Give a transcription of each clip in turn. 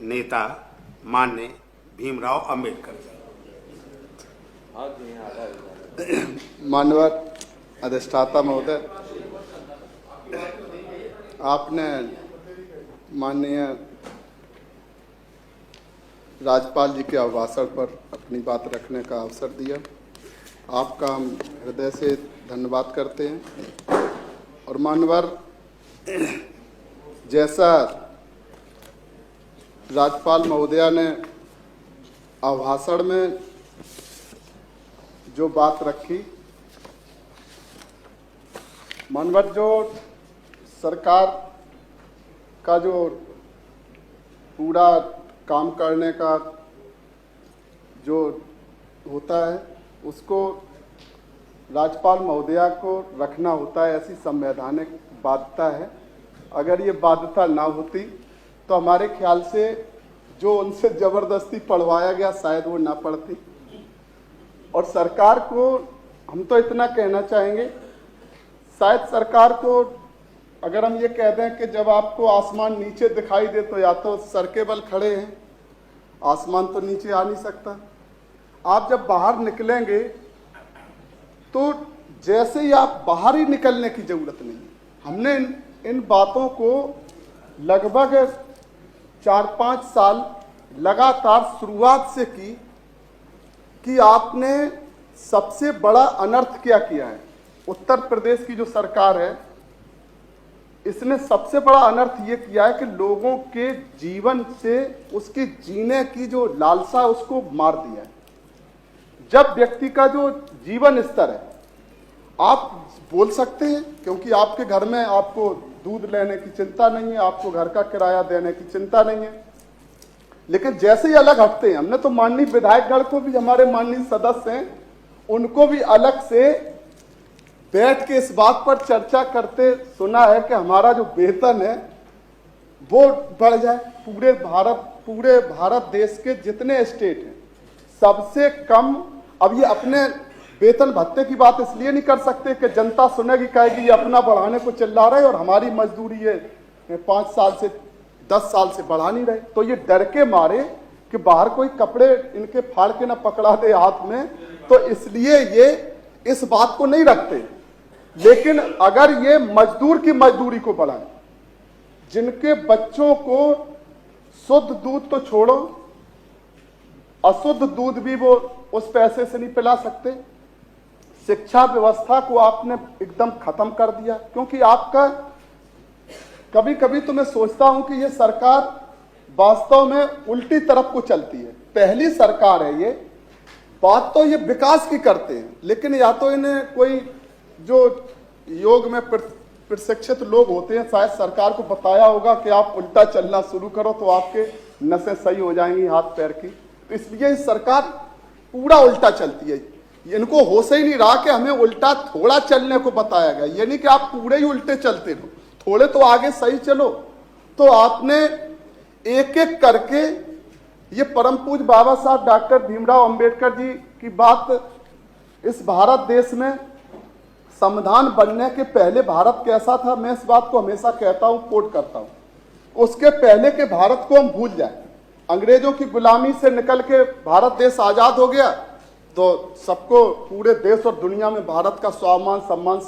नेता माननीय भीमराव अंबेडकर। माननीय अधिष्ठाता महोदय, आपने माननीय राज्यपाल जी के अभिभाषण पर अपनी बात रखने का अवसर दिया। आपका हम हृदय से धन्यवाद करते हैं। और मानवर, जैसा राज्यपाल महोदया ने अभिभाषण में जो बात रखी, मानवर, जो सरकार का जो पूरा काम करने का जो होता है उसको राज्यपाल महोदया को रखना होता है, ऐसी संवैधानिक बाध्यता है। अगर ये बाध्यता ना होती तो हमारे ख्याल से जो उनसे जबरदस्ती पढ़वाया गया शायद वो ना पढ़ती। और सरकार को हम तो इतना कहना चाहेंगे, शायद सरकार को अगर हम ये कह दें कि जब आपको आसमान नीचे दिखाई दे तो या तो सर के बल खड़े हैं, आसमान तो नीचे आ नहीं सकता। आप जब बाहर निकलेंगे तो जैसे ही आप बाहर ही निकलने की जरूरत नहीं। हमने इन बातों को लगभग 4-5 साल लगातार शुरुआत से की कि आपने सबसे बड़ा अनर्थ क्या किया है। उत्तर प्रदेश की जो सरकार है, इसने सबसे बड़ा अनर्थ ये किया है कि लोगों के जीवन से उसके जीने की जो लालसा है उसको मार दिया है। जब व्यक्ति का जो जीवन स्तर है, आप बोल सकते हैं क्योंकि आपके घर में आपको दूध लेने की चिंता नहीं है, आपको घर का किराया देने की चिंता नहीं है, लेकिन जैसे ही अलग हटते हैं, हमने तो माननीय विधायकगण को भी, हमारे माननीय सदस्य हैं, उनको भी अलग से बैठ के इस बात पर चर्चा करते सुना है कि हमारा जो वेतन है वो बढ़ जाए। पूरे भारत देश के जितने स्टेट हैं सबसे कम, अब ये अपने वेतन भत्ते की बात इसलिए नहीं कर सकते कि जनता सुनेगी, कहेगी ये अपना बढ़ाने को चिल्ला रहे और हमारी मजदूरी ये 5 साल से 10 साल से बढ़ा नहीं रहे। तो ये डर के मारे कि बाहर कोई कपड़े इनके फाड़ के ना पकड़ा दे हाथ में, तो इसलिए ये इस बात को नहीं रखते। लेकिन अगर ये मजदूर की मजदूरी को बढ़ाएं, जिनके बच्चों को शुद्ध दूध तो छोड़ो, अशुद्ध दूध भी वो उस पैसे से नहीं पिला सकते। शिक्षा व्यवस्था को आपने एकदम खत्म कर दिया, क्योंकि आपका कभी कभी तो मैं सोचता हूं कि ये सरकार वास्तव में उल्टी तरफ को चलती है। पहली सरकार है ये, बात तो ये विकास की करते हैं, लेकिन या तो इन्हें कोई जो योग में प्रशिक्षित लोग होते हैं शायद सरकार को बताया होगा कि आप उल्टा चलना शुरू करो तो आपके नसें सही हो जाएंगी हाथ पैर की। तो इसलिए इस सरकार पूरा उल्टा चलती है। इनको होश ही नहीं रहा कि हमें उल्टा थोड़ा चलने को बताया गया, ये नहीं कि आप पूरे ही उल्टे चलते रहो, थोड़े तो आगे सही चलो। तो आपने एक एक करके ये परम पूज्य बाबा साहब डॉक्टर भीमराव अंबेडकर जी की बात, इस भारत देश में संविधान बनने के पहले भारत कैसा था, मैं इस बात को हमेशा कहता हूं, कोट करता हूं, उसके पहले के भारत को हम भूल जाए। अंग्रेजों की गुलामी से निकल के भारत देश आजाद हो गया तो सबको, पूरे देश और दुनिया में भारत का स्वाभिमान सम्मान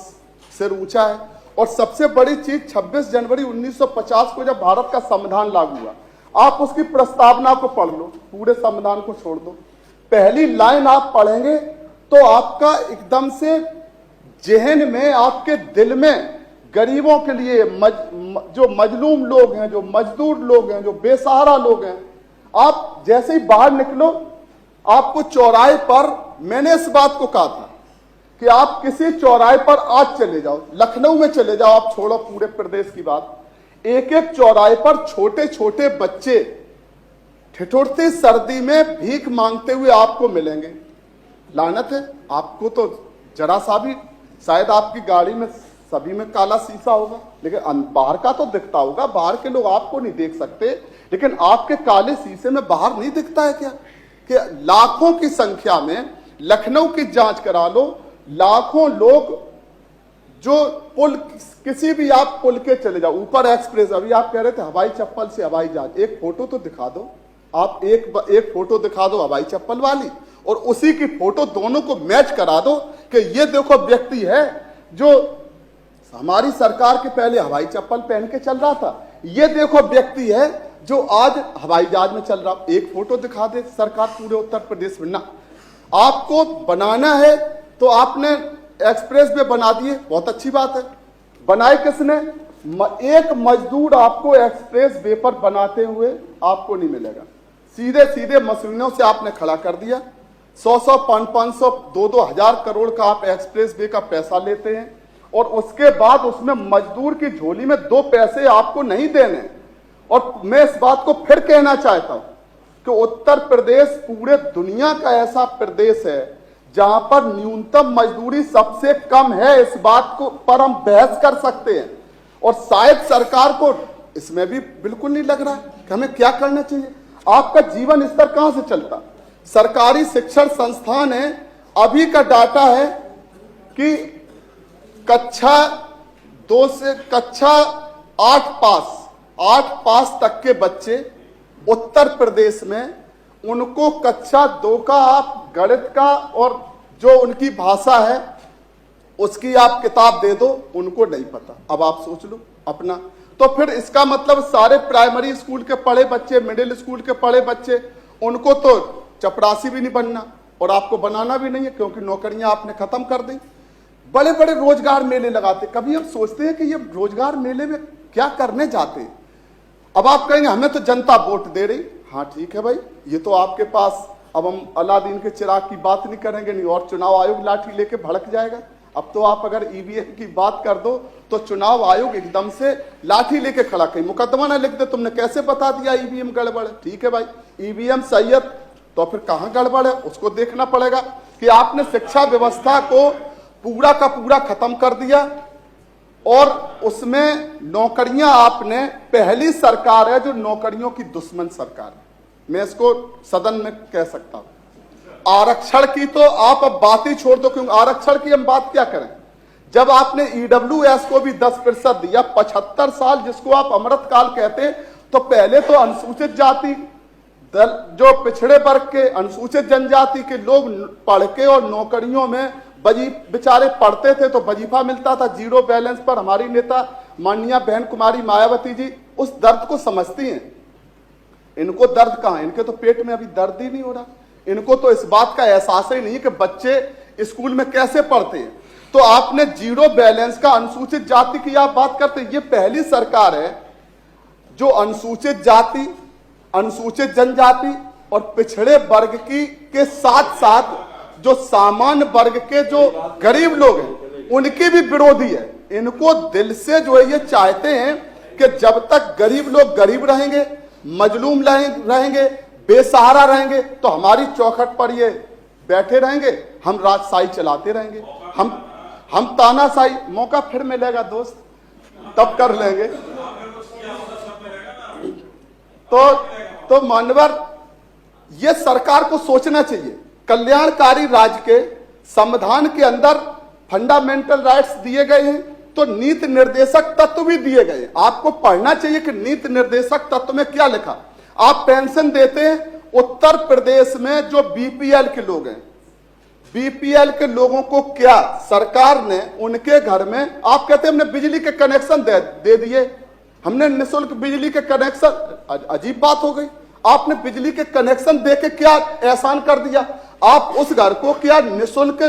सिर ऊंचा है। और सबसे बड़ी चीज 26 जनवरी 1950 को जब भारत का संविधान लागू हुआ, आप उसकी प्रस्तावना को पढ़ लो, पूरे संविधान को छोड़ दो, पहली लाइन आप पढ़ेंगे तो आपका एकदम से जेहन में, आपके दिल में गरीबों के लिए, जो मजलूम लोग हैं, जो मजदूर लोग हैं, जो बेसहारा लोग हैं, आप जैसे ही बाहर निकलो, आपको चौराहे पर, मैंने इस बात को कहा था कि आप किसी चौराहे पर आज चले जाओ, लखनऊ में चले जाओ, आप छोड़ो पूरे प्रदेश की बात, एक एक चौराहे पर छोटे छोटे बच्चे ठिठुरती सर्दी में भीख मांगते हुए आपको मिलेंगे। लानत है, आपको तो जरा सा भी, शायद आपकी गाड़ी में सभी में काला शीशा होगा, लेकिन बाहर का तो दिखता होगा, बाहर के लोग आपको नहीं देख सकते, लेकिन आपके काले शीशे में बाहर नहीं दिखता है क्या कि लाखों की संख्या में, लखनऊ की जांच करा लो, लाखों लोग जो पुल किसी भी आप पुल के चले जाओ, ऊपर एक्सप्रेस, अभी आप कह रहे थे हवाई चप्पल से हवाई जहाज, एक फोटो तो दिखा दो आप, एक फोटो दिखा दो हवाई चप्पल वाली, और उसी की फोटो दोनों को मैच करा दो कि ये देखो व्यक्ति है जो हमारी सरकार के पहले हवाई चप्पल पहन के चल रहा था, ये देखो व्यक्ति है जो आज हवाई जहाज में चल रहा। एक फोटो दिखा दे सरकार पूरे उत्तर प्रदेश में। ना, आपको बनाना है तो आपने एक्सप्रेस वे बना दिए, बहुत अच्छी बात है। बनाए किसने? एक मजदूर आपको एक्सप्रेस वे पर बनाते हुए आपको नहीं मिलेगा। सीधे सीधे मशीनों से आपने खड़ा कर दिया। 100-100, 500, 2-2 हजार करोड़ का आप एक्सप्रेस वे का पैसा लेते हैं, और उसके बाद उसमें मजदूर की झोली में 2 पैसे आपको नहीं देने। और मैं इस बात को फिर कहना चाहता हूं कि उत्तर प्रदेश पूरे दुनिया का ऐसा प्रदेश है जहां पर न्यूनतम मजदूरी सबसे कम है। इस बात को पर हम बहस कर सकते हैं, और शायद सरकार को इसमें भी बिल्कुल नहीं लग रहा कि हमें क्या करना चाहिए। आपका जीवन स्तर कहां से चलता? सरकारी शिक्षण संस्थान है, अभी का डाटा है कि कक्षा 2 से कक्षा 8 पास तक के बच्चे उत्तर प्रदेश में, उनको कक्षा 2 का आप गणित का और जो उनकी भाषा है उसकी आप किताब दे दो, उनको नहीं पता। अब आप सोच लो अपना, तो फिर इसका मतलब सारे प्राइमरी स्कूल के पढ़े बच्चे, मिडिल स्कूल के पढ़े बच्चे, उनको तो चपरासी भी नहीं बनना, और आपको बनाना भी नहीं है, क्योंकि नौकरियां आपने खत्म कर दी। बड़े बड़े रोजगार मेले लगाते, कभी हम सोचते हैं कि ये रोजगार मेले में क्या करने जाते हैं। अब आप कहेंगे हमें तो जनता वोट दे रही, हाँ ठीक है भाई, ये तो आपके पास, अब हम अलादीन के चिराग की बात नहीं करेंगे, नहीं, और चुनाव आयोग लाठी लेके भड़क जाएगा। अब तो आप अगर ईवीएम की बात कर दो तो चुनाव आयोग एकदम से लाठी लेके खड़ा, कहीं मुकदमा ना लिख दे, तुमने कैसे बता दिया ईवीएम गड़बड़ है। ठीक है भाई, ईवीएम सही है, तो फिर कहां गड़बड़ है उसको देखना पड़ेगा। कि आपने शिक्षा व्यवस्था को पूरा का पूरा खत्म कर दिया, और उसमें नौकरियां आपने, पहली सरकार है जो नौकरियों की दुश्मन सरकार है, मैं इसको सदन में कह सकता हूं। आरक्षण की तो आप अब बात ही छोड़ दो, क्योंकि आरक्षण की हम बात क्या करें, जब आपने ईडब्ल्यूएस को भी 10% दिया, 75 साल जिसको आप अमृतकाल कहते, तो पहले तो अनुसूचित जाति दल, जो पिछड़े वर्ग के, अनुसूचित जनजाति के लोग पढ़ के और नौकरियों में बेचारे पढ़ते थे तो वजीफा मिलता था 0 बैलेंस पर। हमारी नेता माननीय बहन कुमारी मायावती जी उस दर्द को समझती हैं। इनको दर्द कहां, इनके तो पेट में अभी दर्द ही नहीं हो रहा, इनको तो इस बात का एहसास ही नहीं कि बच्चे स्कूल में कैसे पढ़ते हैं। तो आपने 0 बैलेंस का, अनुसूचित जाति की आप बात करते हैं, ये पहली सरकार है जो अनुसूचित जाति, अनुसूचित जनजाति और पिछड़े वर्ग की के साथ साथ जो सामान्य वर्ग के जो गरीब लोग हैं उनकी भी विरोधी है। इनको दिल से जो है ये चाहते हैं कि जब तक गरीब लोग गरीब रहेंगे, मजलूम रहेंगे, बेसहारा रहेंगे, तो हमारी चौखट पर ये बैठे रहेंगे, हम राजशाही चलाते रहेंगे, हम तानाशाही। मौका फिर मिलेगा दोस्त, तब कर लेंगे। तो मानवर, ये सरकार को सोचना चाहिए। कल्याणकारी राज्य के संविधान के अंदर फंडामेंटल राइट्स दिए गए हैं, तो नीति निर्देशक तत्व भी दिए गए। आपको पढ़ना चाहिए कि नीति निर्देशक तत्व में क्या लिखा। आप पेंशन देते हैं, उत्तर प्रदेश में जो बीपीएल के लोग हैं, बीपीएल के लोगों को क्या सरकार ने उनके घर में, आप कहते हैं हमने बिजली के कनेक्शन दे दिए, हमने निःशुल्क बिजली के कनेक्शन, अजीब बात हो गई। आपने बिजली के कनेक्शन देके क्या एहसान कर दिया? आप उस घर को क्या निःशुल्क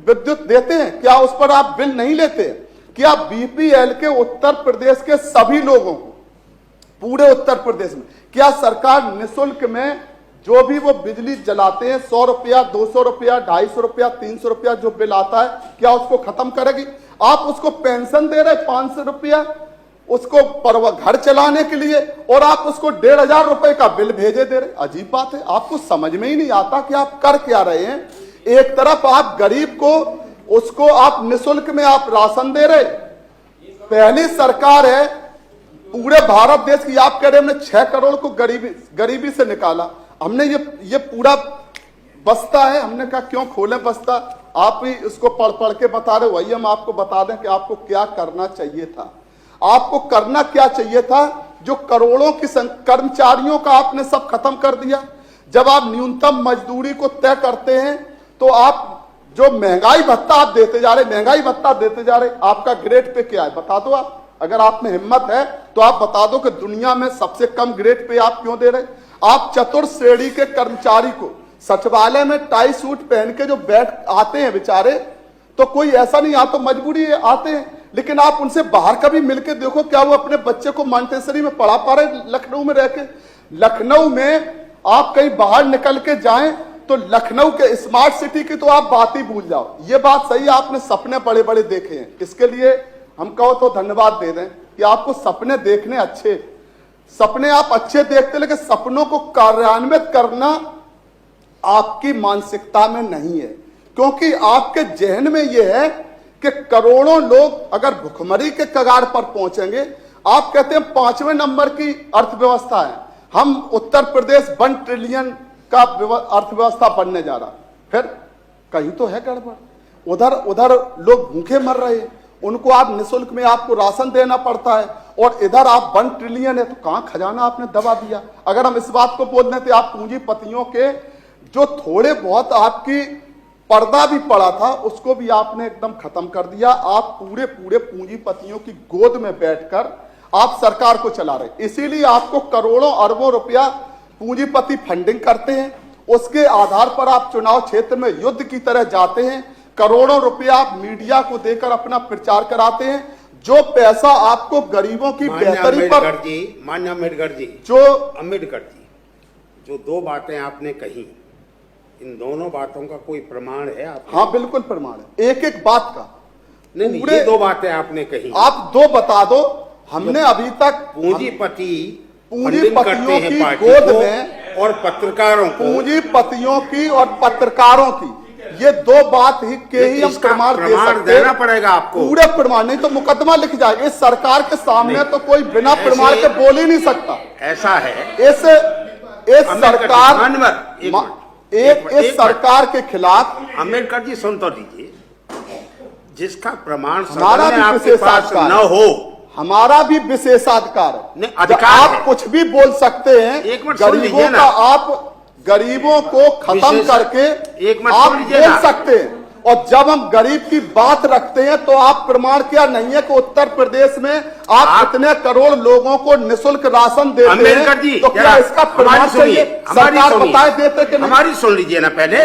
विद्युत देते हैं? क्या उस पर आप बिल नहीं लेते? क्या बीपीएल के उत्तर प्रदेश के सभी लोगों को, पूरे उत्तर प्रदेश में, क्या सरकार निःशुल्क में जो भी वो बिजली जलाते हैं, 100 रुपया, 200 रुपया, 250 रुपया, 300 रुपया जो बिल आता है, क्या उसको खत्म करेगी? आप उसको पेंशन दे रहे 500 रुपया उसको घर चलाने के लिए, और आप उसको 1500 रुपए का बिल भेजे दे रहे। अजीब बात है, आपको समझ में ही नहीं आता कि आप कर क्या रहे हैं। एक तरफ आप गरीब को, उसको आप निःशुल्क में आप राशन दे रहे, पहली सरकार है पूरे भारत देश की, आप कह रहे हमने 6 करोड़ को गरीबी से निकाला। हमने ये पूरा बस्ता है। हमने कहा क्यों खोले बस्ता, आप ही इसको पढ़ पढ़ के बता रहे, वही हम आपको बता दें कि आपको क्या करना चाहिए था। आपको करना क्या चाहिए था, जो करोड़ों की कर्मचारियों का आपने सब खत्म कर दिया। जब आप न्यूनतम मजदूरी को तय करते हैं तो आप जो महंगाई भत्ता आप देते जा रहे, महंगाई भत्ता देते जा रहे, आपका ग्रेड पे क्या है बता दो। आप अगर आप में हिम्मत है तो आप बता दो कि दुनिया में सबसे कम ग्रेड पे आप क्यों दे रहे। आप चतुर्थ श्रेणी के कर्मचारी को सचिवालय में टाई सूट पहन के जो बैठ आते हैं बेचारे, तो कोई ऐसा नहीं, आप तो मजबूरी है आते हैं, लेकिन आप उनसे बाहर कभी मिलके देखो, क्या वो अपने बच्चे को मॉन्टेसरी में पढ़ा पा रहे लखनऊ में रह के। लखनऊ में आप कहीं बाहर निकल के जाएं तो लखनऊ के स्मार्ट सिटी की तो आप बात ही भूल जाओ। ये बात सही, आपने सपने बड़े बड़े देखे हैं, इसके लिए हम कहो तो धन्यवाद दे दें कि आपको सपने देखने अच्छे, सपने आप अच्छे देखते, लेकिन सपनों को कार्यान्वित करना आपकी मानसिकता में नहीं है। क्योंकि आपके जहन में यह है कि करोड़ों लोग अगर भुखमरी के कगार पर पहुंचेंगे, आप कहते हैं 5वें नंबर की अर्थव्यवस्था है, हम उत्तर प्रदेश 1 ट्रिलियन का अर्थव्यवस्था बनने जा रहा, फिर कहीं तो है गड़बड़। उधर लोग भूखे मर रहे हैं, उनको आप निःशुल्क में आपको राशन देना पड़ता है, और इधर आप 1 ट्रिलियन है, तो कहां खजाना आपने दबा दिया। अगर हम इस बात को बोल देते, आप पूंजीपतियों के जो थोड़े बहुत आपकी पर्दा भी पड़ा था उसको भी आपने एकदम खत्म कर दिया। आप पूरे पूंजीपतियों की गोद में बैठकर आप सरकार को चला रहे, इसीलिए आपको करोड़ों अरबों रुपया पूंजीपति फंडिंग करते हैं, उसके आधार पर आप चुनाव क्षेत्र में युद्ध की तरह जाते हैं, करोड़ों रुपया आप मीडिया को देकर अपना प्रचार कराते हैं। जो पैसा आपको गरीबों की बेहतरी पर, मान्य अम्बेडकर जी, जो 2 बातें आपने कही, इन दोनों बातों का कोई प्रमाण है आप? हाँ बिल्कुल प्रमाण है, एक एक बात का। नहीं, ये 2 बातें आपने कही, आप 2 बता दो। हमने अभी तक पूंजीपतियों की गोद में और पत्रकारों को, पूंजीपतियों की और पत्रकारों की, ये 2 बात ही के ही हम प्रमाण दे सकते, देना पड़ेगा आपको, पूरे प्रमाण, नहीं तो मुकदमा लिख जाएगा। इस सरकार के सामने तो कोई बिना प्रमाण के बोल ही नहीं सकता। ऐसा है, इस सरकार के खिलाफ। अम्बेडकर जी सुन तो लीजिए, जिसका प्रमाण हमारा भी विशेषाधिकार न हो, हमारा भी विशेषाधिकार है, अधिकार आप कुछ भी बोल सकते हैं। गरीबों का, आप गरीबों को खत्म करके आप बोल सकते हैं, और जब हम गरीब की बात रखते हैं तो आप प्रमाण क्या नहीं है कि उत्तर प्रदेश में आप इतने करोड़ लोगों को निःशुल्क राशन देते हैं, जी, तो क्या इसका प्रमाण चाहिए? सरकार बताए देते कि हमारी सुन लीजिए ना पहले।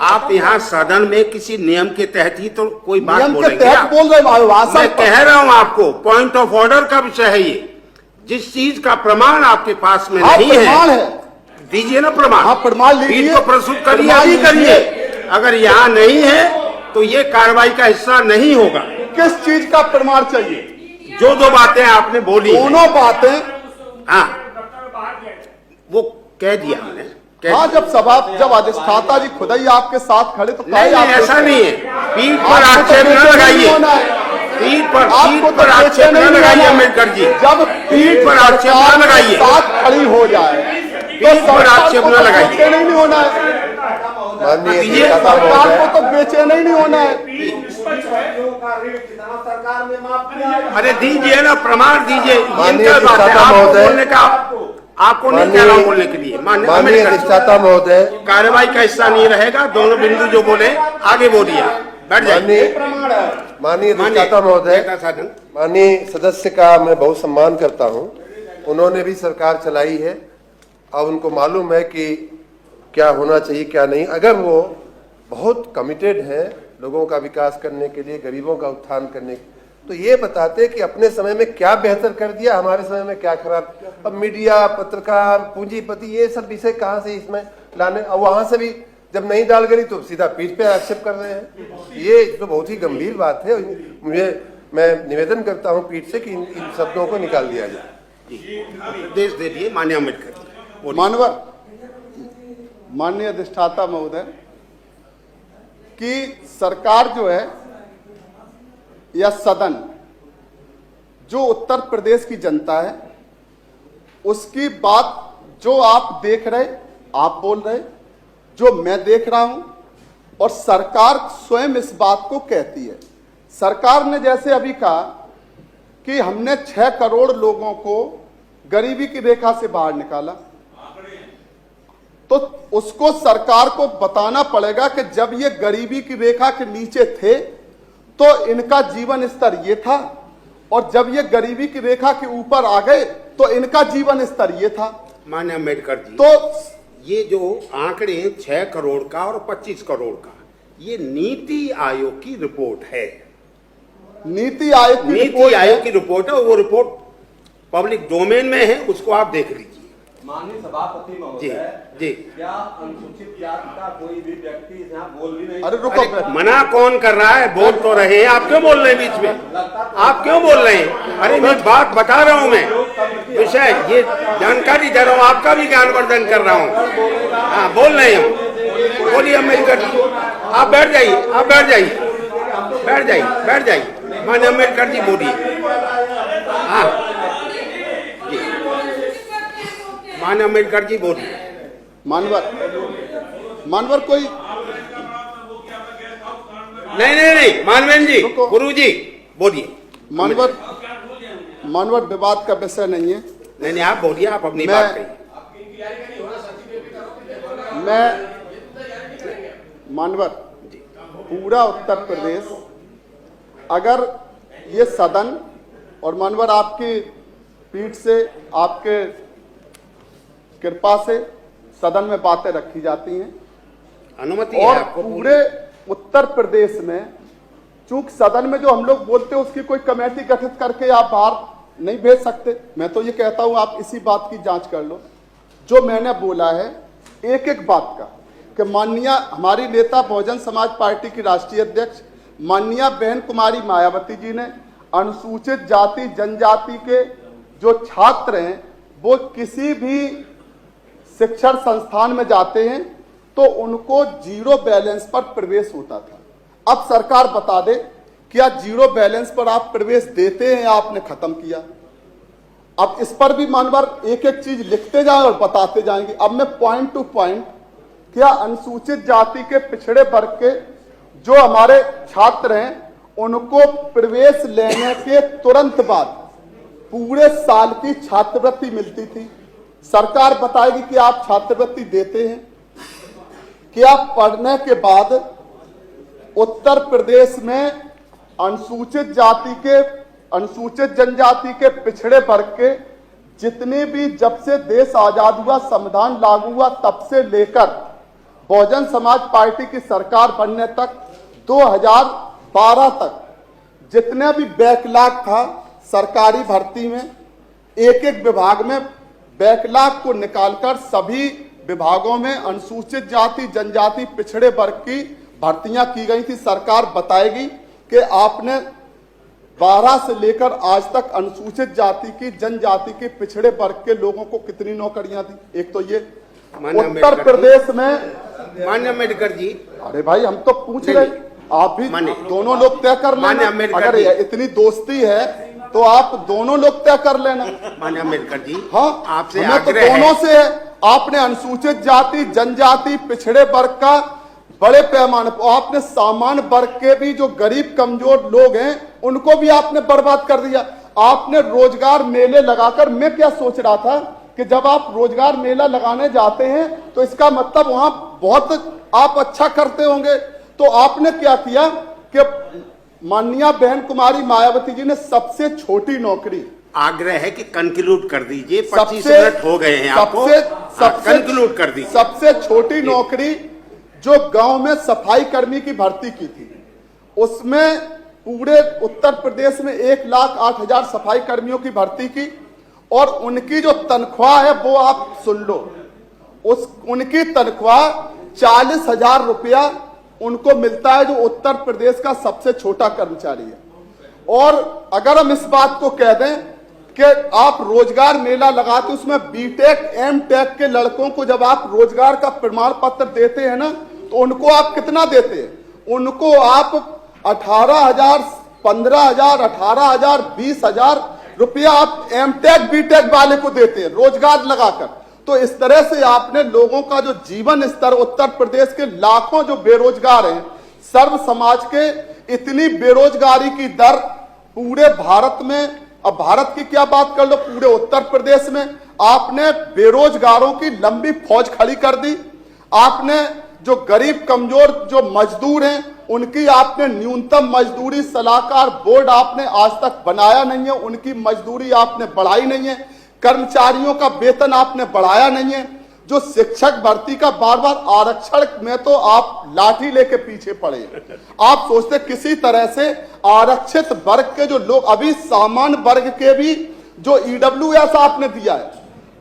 आप यहाँ सदन में किसी नियम के तहत ही तो कोई बात बोलेंगे, बोल रहे मैं कह रहा हूँ आपको, पॉइंट ऑफ ऑर्डर का विषय है ये। जिस चीज का प्रमाण आपके पास में नहीं है, दीजिए ना प्रमाण। हाँ प्रमाण लीजिए, पीठ को प्रस्तुत करिए, अभी करिए। अगर यहाँ नहीं है तो ये कार्रवाई का हिस्सा नहीं होगा। किस चीज का प्रमाण चाहिए? जो 2 बातें आपने बोली, दोनों बातें, हाँ वो कह दिया हमने। हाँ, जब अधिष्ठाता जी खुद ही आपके साथ खड़े तो नहीं, ऐसा नहीं है। पीठ पर आक्षेप न लगाइए, पीठ पर आक्षेप न लगाइए अम्बेडकर जी, जब पीठ पर आक्षेप न लगाइए, साथ खड़ी हो जाए पीठ पर आक्षेप न लगाइए। नहीं होना है, सरकार को तो बेचैन ही नहीं होना है। अरे दीजिए ना प्रमाण दीजिए, इनका बात है, आपको बोलने का, आपको नहीं कह रहा हूं बोलने के लिए। माननीय अधिष्ठाता महोदय, कार्रवाई का हिस्सा नहीं रहेगा। दोनों बिंदु जो बोले आगे बोलिए, बैठ जाइए। माननीय अधिष्ठाता महोदय, माननीय सदस्य का मैं बहुत सम्मान करता हूं। उन्होंने भी सरकार चलाई है, अब उनको मालूम है कि क्या होना चाहिए क्या नहीं। अगर वो बहुत कमिटेड है लोगों का विकास करने के लिए, गरीबों का उत्थान करने के, तो ये बताते कि अपने समय में क्या बेहतर कर दिया, हमारे समय में क्या खराब। अब मीडिया, पत्रकार, पूंजीपति, ये सब विषय कहाँ से इसमें लाने। अब वहां से भी जब नहीं डाल गई तो सीधा पीठ पे आक्षेप कर रहे हैं। ये तो बहुत ही गंभीर बात है। मैं निवेदन करता हूँ पीठ से कि इन शब्दों को निकाल दिया जाए। निर्देश दे दिए माननीय अम्बेडकर। माननीय अधिष्ठाता महोदय, कि सरकार जो है या सदन, जो उत्तर प्रदेश की जनता है, उसकी बात जो आप देख रहे, आप बोल रहे, जो मैं देख रहा हूं और सरकार स्वयं इस बात को कहती है। सरकार ने जैसे अभी कहा कि हमने 6 करोड़ लोगों को गरीबी की रेखा से बाहर निकाला, तो उसको सरकार को बताना पड़ेगा कि जब ये गरीबी की रेखा के नीचे थे तो इनका जीवन स्तर ये था, और जब ये गरीबी की रेखा के ऊपर आ गए तो इनका जीवन स्तर ये था। माननीय अम्बेडकर जी, तो ये जो आंकड़े 6 करोड़ का और 25 करोड़ का, ये नीति आयोग की रिपोर्ट है। नीति आयोग की रिपोर्ट है, वो रिपोर्ट पब्लिक डोमेन में है, उसको आप देख लीजिए। माननीय सभापति महोदय, जी, क्या अनुसूचित जाति का कोई भी व्यक्ति यहाँ बोल भी नहीं? अरे रुको, मना कौन कर रहा है? बोल तो रहे हैं, आप क्यों बोल रहे हैं बीच में? आप क्यों बोल रहे हैं? अरे मैं बात बता रहा हूँ, मैं विषय ये जानकारी दे रहा हूँ, आपका भी ज्ञानवर्धन कर रहा हूँ। हाँ, बोल रहे हैं, बोलिए अम्बेडकर जी। आप बैठ जाइए, आप बैठ जाइए, बैठ जाइए, बैठ जाइए। माननीय अम्बेडकर जी बोलिए। हाँ, माननीय अम्बेडकर जी बोलिए। मानवर कोई नहीं, मानवेंद्र जी, गुरु जी बोलिए। मानवर विवाद का विषय नहीं है। नहीं, आप बोलिए, आप अपनी बात कहिए। मैं मानवर, पूरा उत्तर प्रदेश, अगर ये सदन और मानवर आपकी पीठ से, आपके कृपा से सदन में बातें रखी जाती हैं, अनुमति और है आपको। पूरे उत्तर प्रदेश में चूंकि सदन में जो हम लोग बोलते हैं उसकी कोई कमेटी गठित करके आप बाहर नहीं भेज सकते। मैं तो ये कहता हूं आप इसी बात की जांच कर लो। जो मैंने बोला है एक एक बात का, कि माननीय हमारी नेता बहुजन समाज पार्टी की राष्ट्रीय अध्यक्ष माननीय बहन कुमारी मायावती जी ने अनुसूचित जाति जनजाति के जो छात्र हैं वो किसी भी शिक्षण संस्थान में जाते हैं तो उनको 0 बैलेंस पर प्रवेश होता था। अब सरकार बता दे, क्या 0 बैलेंस पर आप प्रवेश देते हैं या आपने खत्म किया? अब इस पर भी मानवर एक एक चीज लिखते जाए और बताते जाएंगे। अब मैं पॉइंट टू पॉइंट, क्या अनुसूचित जाति के पिछड़े वर्ग के जो हमारे छात्र हैं उनको प्रवेश लेने के तुरंत बाद पूरे साल की छात्रवृत्ति मिलती थी। सरकार बताएगी कि आप छात्रवृत्ति देते हैं। क्या पढ़ने के बाद उत्तर प्रदेश में अनुसूचित जाति के, अनुसूचित जनजाति के पिछड़े वर्ग के जितने भी, जब से देश आजाद हुआ, संविधान लागू हुआ, तब से लेकर बहुजन समाज पार्टी की सरकार बनने तक 2012 तक जितने भी बैकलॉग था सरकारी भर्ती में, एक एक विभाग में बैकलॉग को निकालकर सभी विभागों में अनुसूचित जाति जनजाति पिछड़े वर्ग की भर्तियां की गई थी। सरकार बताएगी कि आपने 12 से लेकर आज तक अनुसूचित जाति की जनजाति के पिछड़े वर्ग के लोगों को कितनी नौकरियां दी। एक तो ये उत्तर प्रदेश में। माननीय अम्बेडकर जी, अरे भाई हम तो पूछ रहे, आप भी दोनों लोग तय कर लेना। अगर इतनी दोस्ती है तो आप दोनों लोग तय कर लेना। माननीय अम्बेडकर जी, हाँ, आपसे हमें तो दोनों से है। आपने अनुसूचित जाति जनजाति पिछड़े वर्ग का बड़े पैमाने पर, आपने सामान्य वर्ग के भी जो गरीब कमजोर लोग हैं उनको भी आपने बर्बाद कर दिया। आपने रोजगार मेले लगाकर, मैं क्या सोच रहा था कि जब आप रोजगार मेला लगाने जाते हैं तो इसका मतलब वहां बहुत आप अच्छा करते होंगे। तो आपने क्या किया कि माननीय बहन कुमारी मायावती जी ने सबसे छोटी नौकरी, आग्रह है कि कंक्लूड कर दीजिए, 25 मिनट हो गए हैं आपको, कंक्लूड कर दीजिए। सबसे छोटी नौकरी जो गांव में सफाई कर्मी की भर्ती की थी, उसमें पूरे उत्तर प्रदेश में 1,08,000 सफाई कर्मियों की भर्ती की, और उनकी जो तनख्वाह है वो आप सुन लो, उनकी तनख्वाह 40,000 रुपया उनको मिलता है, जो उत्तर प्रदेश का सबसे छोटा कर्मचारी है। और अगर हम इस बात को कह दें कि आप रोजगार मेला लगाते, उसमें बीटेक एमटेक के लड़कों को जब आप रोजगार का प्रमाण पत्र देते हैं ना, तो उनको आप कितना देते हैं? उनको आप 18,000, 15,000, 18,000, 20,000 रुपया आप एमटेक बीटेक वाले को देते हैं रोजगार लगाकर। तो इस तरह से आपने लोगों का जो जीवन स्तर, उत्तर प्रदेश के लाखों जो बेरोजगार हैं, सर्व समाज के, इतनी बेरोजगारी की दर पूरे भारत में, अब भारत की क्या बात कर लो, पूरे उत्तर प्रदेश में आपने बेरोजगारों की लंबी फौज खड़ी कर दी। आपने जो गरीब कमजोर जो मजदूर हैं उनकी आपने न्यूनतम मजदूरी सलाहकार बोर्ड आपने आज तक बनाया नहीं है, उनकी मजदूरी आपने बढ़ाई नहीं है, कर्मचारियों का वेतन आपने बढ़ाया नहीं है। जो शिक्षक भर्ती का बार बार आरक्षण में तो आप लाठी लेके पीछे पड़े। आप सोचते किसी तरह से आरक्षित वर्ग के जो लोग, अभी सामान्य वर्ग के भी जो ईडब्ल्यूएस आपने दिया है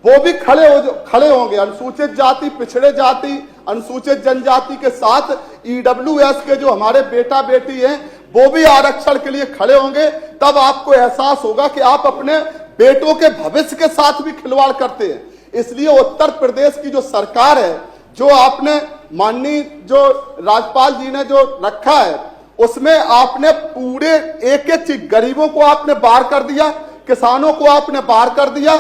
वो भी खड़े होंगे। अनुसूचित जाति, पिछड़े जाति, अनुसूचित जनजाति के साथ ईडब्ल्यूएस के जो हमारे बेटा बेटी हैं वो भी आरक्षण के लिए खड़े होंगे। तब आपको एहसास होगा कि आप अपने बेटों के भविष्य के साथ भी खिलवाड़ करते हैं। इसलिए उत्तर प्रदेश की जो सरकार है, जो आपने माननीय जो राज्यपाल जी ने जो रखा है, उसमें आपने पूरे एक एक चीज, गरीबों को आपने बाहर कर दिया, किसानों को आपने बाहर कर दिया।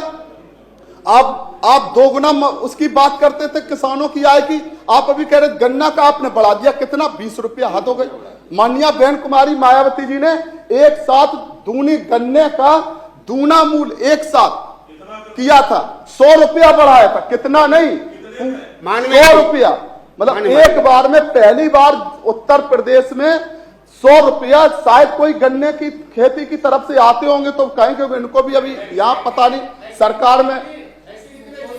आप दोगुना उसकी बात करते थे किसानों की आय की, आप अभी कह रहे गन्ना का आपने बढ़ा दिया, कितना 20 रुपया हद हो गई। माननीय बहन कुमारी मायावती जी ने एक साथ दूनी गन्ने का दूना मूल्य एक साथ किया था, 100 रुपया बढ़ाया था, कितना नहीं 100 रुपया, मतलब एक बार में पहली बार उत्तर प्रदेश में 100 रुपया। शायद कोई गन्ने की खेती की तरफ से आते होंगे तो कहेंगे इनको भी अभी यहाँ पता नहीं,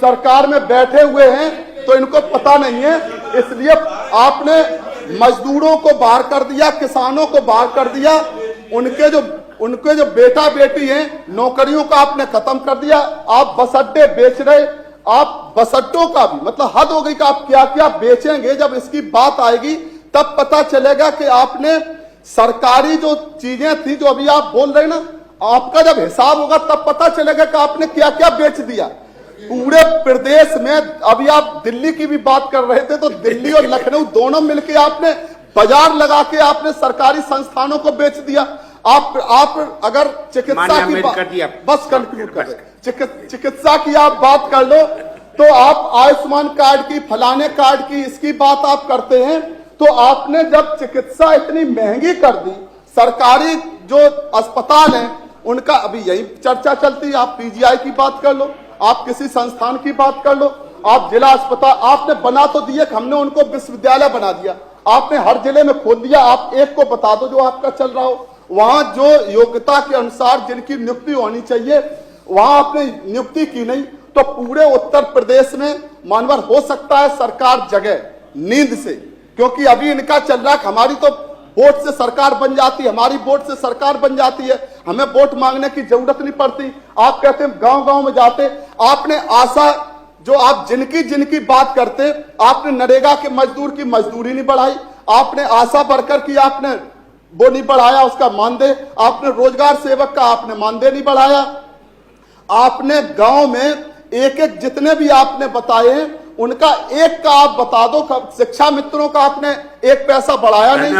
सरकार में बैठे हुए हैं तो इनको पता नहीं है। इसलिए आपने मजदूरों को बाहर कर दिया, किसानों को बाहर कर दिया, उनके जो बेटा बेटी हैं नौकरियों का आपने खत्म कर दिया। आप बस अड्डे बेच रहे, आप बस अड्डों का भी मतलब हद हो गई कि आप क्या क्या बेचेंगे। जब इसकी बात आएगी तब पता चलेगा कि आपने सरकारी जो चीजें थी, जो अभी आप बोल रहे ना, आपका जब हिसाब होगा तब पता चलेगा कि आपने क्या क्या बेच दिया पूरे प्रदेश में। अभी आप दिल्ली की भी बात कर रहे थे, तो दिल्ली और लखनऊ दोनों मिलकर आपने बाजार लगा के आपने सरकारी संस्थानों को बेच दिया। आप अगर चिकित्सा की बस कंक्लूड कर रहे, चिकित्सा की आप बात कर लो तो आप आयुष्मान कार्ड की, फलाने कार्ड की, इसकी बात आप करते हैं। तो आपने जब चिकित्सा इतनी महंगी कर दी, सरकारी जो अस्पताल हैं उनका अभी यही चर्चा चलती है। आप पीजीआई की बात कर लो, आप किसी संस्थान की बात कर लो, आप जिला अस्पताल आपने बना तो दिए, हमने उनको विश्वविद्यालय बना दिया, आपने हर जिले में खोल दिया। आप एक को बता दो जो आपका चल रहा हो, वहां जो योग्यता के अनुसार जिनकी नियुक्ति होनी चाहिए वहां आपने नियुक्ति की नहीं। तो पूरे उत्तर प्रदेश में मानवर हो सकता है सरकार जगह नींद से, क्योंकि अभी इनका चल रहा है हमारी तो वोट से सरकार बन जाती है, हमारी वोट से सरकार बन जाती है, हमें वोट मांगने की जरूरत नहीं पड़ती। आप कहते हैं गांव गांव में जाते, आपने आशा जो आप जिनकी बात करते, आपने नरेगा के मजदूर की मजदूरी नहीं बढ़ाई, आपने आशा वर्कर की आपने वो नहीं बढ़ाया उसका मानदेय, आपने रोजगार सेवक का आपने मानदेय नहीं बढ़ाया, आपने गांव में एक एक जितने भी आपने बताए हैं उनका एक का आप बता दो। शिक्षा मित्रों का आपने एक पैसा बढ़ाया नहीं,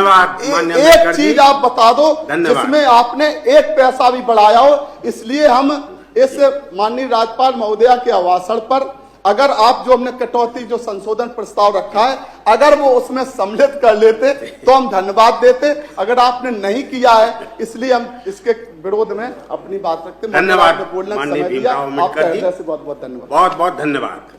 एक चीज आप बता दो जिसमें आपने एक पैसा भी बढ़ाया हो। इसलिए हम इस माननीय राज्यपाल महोदया के आवासन पर अगर आप जो हमने कटौती जो संशोधन प्रस्ताव रखा है अगर वो उसमें सम्मिलित कर लेते तो हम धन्यवाद देते। अगर आपने नहीं किया है इसलिए हम इसके विरोध में अपनी बात रखते। धन्यवाद, बोलने का समय दिया, आपका हृदय से बहुत बहुत धन्यवाद। बहुत बहुत धन्यवाद।